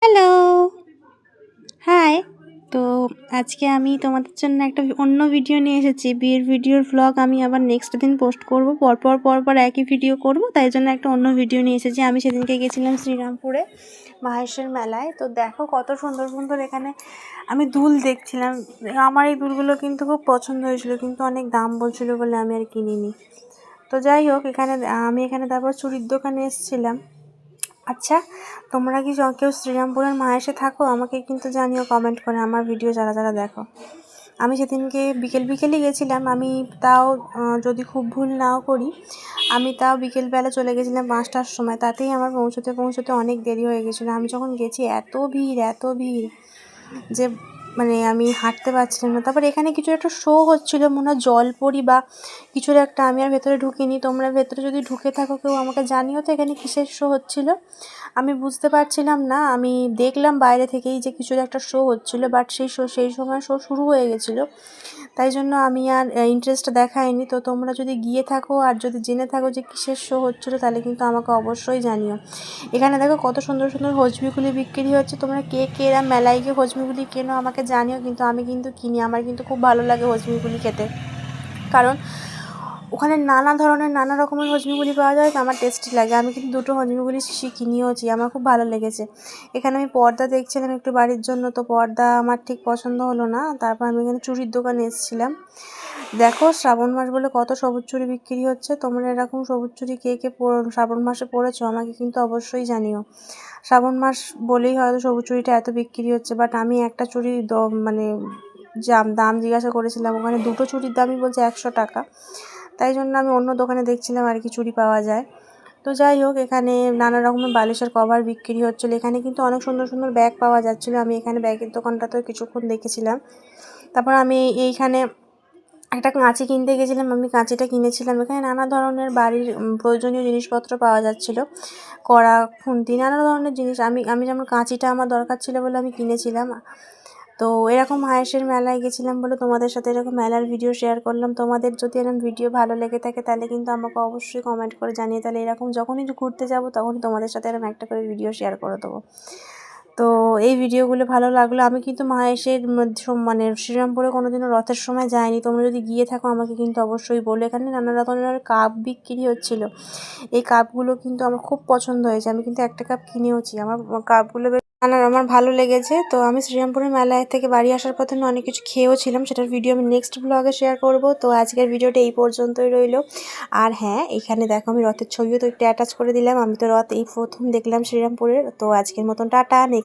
Hello! High! তো আজকে আমি তোমাদের জন্য একটা অন্য ভিডিও নিয়ে এসেছি। বিয়ের ভিডিওর ভ্লগ আমি আবার নেক্সট দিন পোস্ট করব। পরপর একই ভিডিও করব। তাই জন্য একটা অন্য ভিডিও নিয়ে এসেছি। আমি সেদিনকে গেছিলাম শ্রীরামপুরে মাহেশের মেলায়। তো দেখো কত সুন্দর সুন্দর এখানে আমি দুল দেখছিলাম। আমার এই দুলগুলো কিন্তু খুব পছন্দ হয়েছিল, কিন্তু অনেক দাম বলছিল বলে আমি আর কিনিনি। তো যাই হোক, আমি এখানে তারপর চুড়ির দোকানে এসেছিলাম। আচ্ছা, তোমরা কি কেউ শ্রীরামপুরের মাহেশে থাকো? আমাকে কিন্তু জানিও কমেন্ট করে, আমার ভিডিও যারা যারা দেখো। আমি সেদিনকে বিকেলই গেছিলাম। আমি তাও যদি খুব ভুল নাও করি, আমি তাও বিকেলবেলা চলে গেছিলাম 5টার সময়। তাতেই আমার পৌঁছতে অনেক দেরি হয়ে গেছিলো। আমি যখন গেছি এত ভিড় যে আমি হাঁটতে পারছিলাম না। তারপর এখানে কিছু একটা শো হচ্ছিলো, মনে হয় জলপরি বা কিছুর একটা। আমি আর ভেতরে ঢুকিনি। তোমরা ভেতরে যদি ঢুকে থাকো কেউ আমাকে জানিও তো এখানে কিসের শো হচ্ছিলো। আমি বুঝতে পারছিলাম না। আমি দেখলাম বাইরে থেকেই যে কিছুর একটা শো হচ্ছিলো, বাট সেই সময় শো শুরু হয়ে গেছিলো। তাই জন্য আমি আর ইন্টারেস্ট দেখাইনি। তো তোমরা যদি গিয়ে থাকো আর যদি জেনে থাকো যে কিসের শো হচ্ছিলো, তাহলে কিন্তু আমাকে অবশ্যই জানিও। এখানে দেখো কত সুন্দর সুন্দর হজমিগুলি বিক্রি হচ্ছে। তোমরা কে এরা মেলায় গিয়ে হজমিগুলি কেনো আমাকে জানিও। কিন্তু আমি কিন্তু কিনি, আমার কিন্তু খুব ভালো লাগে হজমিগুলি খেতে। কারণ ওখানে নানা রকমের হজমিগুলি পাওয়া যায়, তো আমার টেস্টি লাগে। আমি কিন্তু 2টো হজমিগুলি শিশি কিনিয়েওছি, আমার খুব ভালো লেগেছে। এখানে আমি পর্দা দেখছিলাম একটু বাড়ির জন্য, তো পর্দা আমার ঠিক পছন্দ হলো না। তারপর আমি এখানে চুড়ির দোকানে এসেছিলাম। দেখো শ্রাবণ মাস বলে কত সবুজ চুড়ি বিক্রি হচ্ছে। তোমরা এরকম সবুজ চুড়ি কে শ্রাবণ মাসে পরেছো আমাকে কিন্তু অবশ্যই জানিও। শ্রাবণ মাস বলেই হয়তো সবুজ চুড়িটা এত বিক্রি হচ্ছে। বাট আমি একটা চুড়ি দাম জিজ্ঞাসা করেছিলাম, ওখানে 2টো চুড়ির দামই বলছে 100 টাকা। তাই জন্য আমি অন্য দোকানে দেখছিলাম আর কি চুড়ি পাওয়া যায়। তো যাই হোক, এখানে নানা রকমের বালিশের কভার বিক্রি হচ্ছিলো। এখানে কিন্তু অনেক সুন্দর সুন্দর ব্যাগ পাওয়া যাচ্ছিলো। আমি এখানে ব্যাগের দোকানটাতেও কিছুক্ষণ দেখেছিলাম। তারপর আমি এইখানে একটা কাঁচি কিনতে গেছিলাম, আমি কাঁচিটা কিনেছিলাম। এখানে নানা ধরনের বাড়ির প্রয়োজনীয় জিনিসপত্র পাওয়া যাচ্ছিলো, কড়া, খুন্তি, নানা ধরনের জিনিস। আমি যেমন কাঁচিটা আমার দরকার ছিল বলে আমি কিনেছিলাম। তো এরকম মাহেশের মেলায় গেছিলাম বলে তোমাদের সাথে এরকম মেলার ভিডিও শেয়ার করলাম। তোমাদের যদি এরকম ভিডিও ভালো লেগে থাকে তাহলে কিন্তু আমাকে অবশ্যই কমেন্ট করে জানিয়ে, তাহলে এরকম যখনই ঘুরতে যাব তখনই তোমাদের সাথে এরকম একটা করে ভিডিও শেয়ার করে দেবো। তো এই ভিডিওগুলো ভালো লাগলো। আমি কিন্তু মাহেশের শ্রীরামপুরে কোনোদিনও রথের সময় যাইনি। তোমরা যদি গিয়ে থাকো আমাকে কিন্তু অবশ্যই বলো। এখানে নানা রকমের কাপ বিক্রি হচ্ছিলো। এই কাপগুলো কিন্তু আমার খুব পছন্দ হয়েছে। আমি কিন্তু একটা কাপ কিনেওছি। আমার কাপগুলো আমার ভালো লেগেছে। তো আমি শ্রীরামপুরের মেলায় থেকে বাড়ি আসার পথে আমি অনেক কিছু খেয়েও ছিলাম, সেটার ভিডিও আমি নেক্সট ব্লগে শেয়ার করব। তো আজকের ভিডিওটা এই পর্যন্তই রইলো। আর হ্যাঁ, এখানে দেখো আমি রথের ছবিও তো একটু অ্যাটাচ করে দিলাম। আমি তো রথ এই প্রথম দেখলাম শ্রীরামপুরের। তো আজকের মতন টাটা।